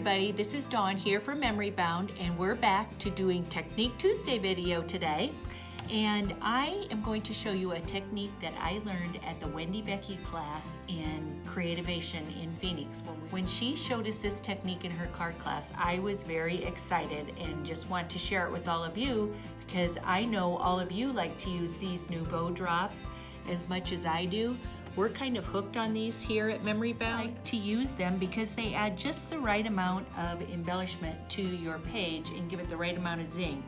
everybody, this is Dawn here from Memory Bound, and we're back to doing Technique Tuesday video today. And I am going to show you a technique that I learned at the Wendy Vecchi class in Creativation in Phoenix. When she showed us this technique in her card class, I was very excited and just want to share it with all of you because I know all of you like to use these Nuvo Drops as much as I do. We're kind of hooked on these here at Memory Bound. I like to use them because they add just the right amount of embellishment to your page and give it the right amount of zing.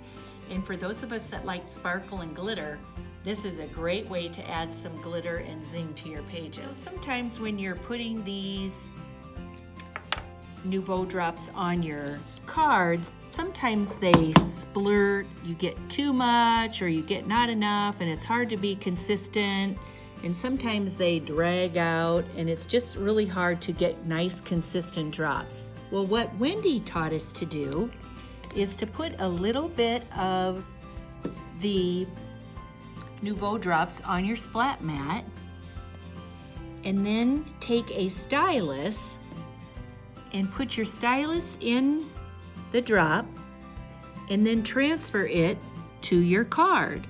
And for those of us that like sparkle and glitter, this is a great way to add some glitter and zing to your pages. Sometimes when you're putting these Nuvo Drops on your cards, sometimes they splurt, you get too much or you get not enough, and it's hard to be consistent. And sometimes they drag out and it's just really hard to get nice consistent drops. Well, what Wendy taught us to do is to put a little bit of the Nuvo Drops on your splat mat and then take a stylus and put your stylus in the drop and then transfer it to your card.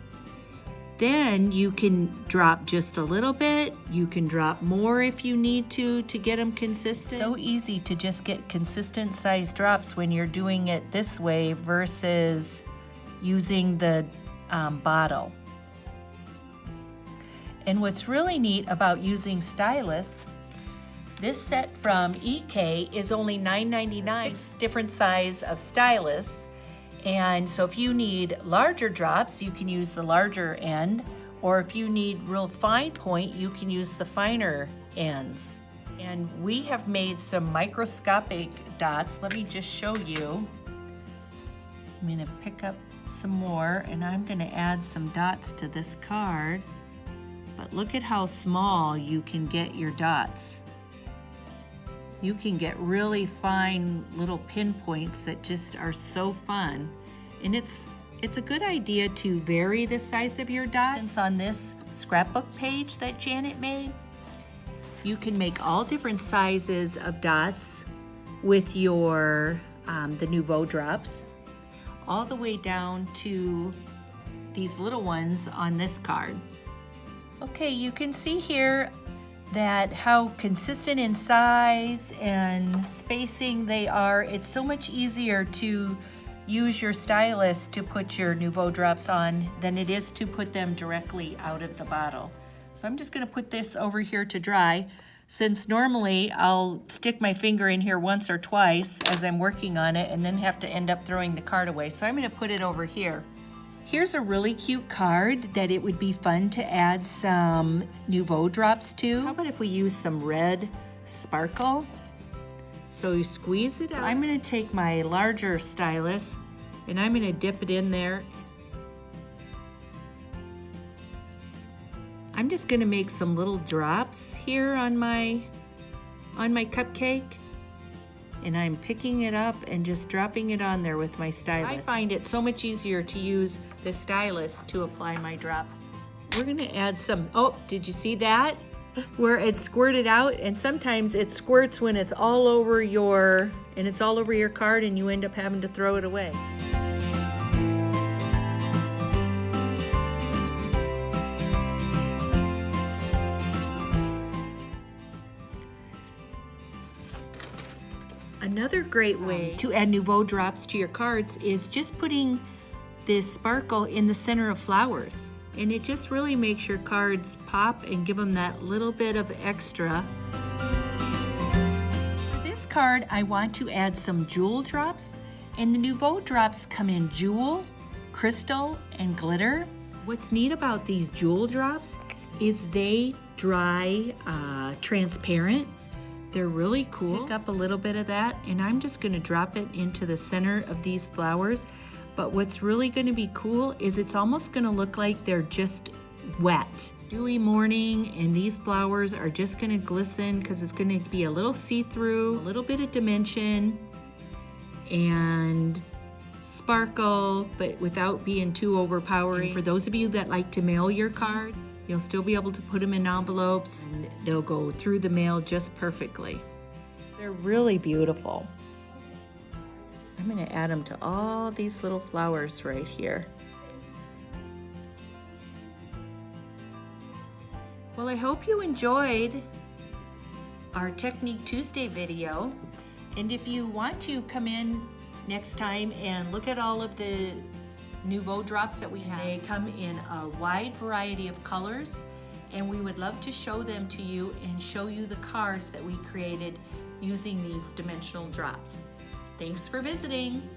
Then you can drop just a little bit. You can drop more if you need to get them consistent. So easy to just get consistent size drops when you're doing it this way versus using the bottle. And what's really neat about using Stylus, this set from EK is only $9.99. 6 different size of Stylus. And so if you need larger drops, you can use the larger end, or if you need real fine point, you can use the finer ends. And we have made some microscopic dots. Let me just show you. I'm gonna pick up some more and I'm gonna add some dots to this card. But look at how small you can get your dots. You can get really fine little pinpoints that just are so fun. And it's a good idea to vary the size of your dots. On this scrapbook page that Janet made, you can make all different sizes of dots with your the Nuvo Drops, all the way down to these little ones on this card. Okay, you can see here that how consistent in size and spacing they are. It's so much easier to use your stylus to put your Nuvo Drops on than it is to put them directly out of the bottle. So I'm just gonna put this over here to dry, since normally I'll stick my finger in here once or twice as I'm working on it and then have to end up throwing the card away. So I'm gonna put it over here. Here's a really cute card that it would be fun to add some Nuvo Drops to. How about if we use some red sparkle? So you squeeze it out. So I'm gonna take my larger stylus and I'm gonna dip it in there. I'm just gonna make some little drops here on my cupcake. And I'm picking it up and just dropping it on there with my stylus. I find it so much easier to use the stylus to apply my drops. We're gonna add some, oh, did you see that? Where it squirted out, and sometimes it squirts when it's all over your card and you end up having to throw it away. Another great way to add Nuvo Drops to your cards is just putting this sparkle in the center of flowers. And it just really makes your cards pop and give them that little bit of extra. For this card, I want to add some jewel drops. And the Nuvo Drops come in jewel, crystal, and glitter. What's neat about these jewel drops is they dry transparent. They're really cool. Pick up a little bit of that and I'm just gonna drop it into the center of these flowers. But what's really gonna be cool is it's almost gonna look like they're just wet. Dewy morning, and these flowers are just gonna glisten because it's gonna be a little see-through, a little bit of dimension, and sparkle, but without being too overpowering. And for those of you that like to mail your card, you'll still be able to put them in envelopes and they'll go through the mail just perfectly. They're really beautiful. I'm going to add them to all these little flowers right here. Well, I hope you enjoyed our Technique Tuesday video. And if you want to come in next time and look at all of the Nuvo Drops that we have, they come in a wide variety of colors, and we would love to show them to you and show you the cars that we created using these dimensional drops. Thanks for visiting.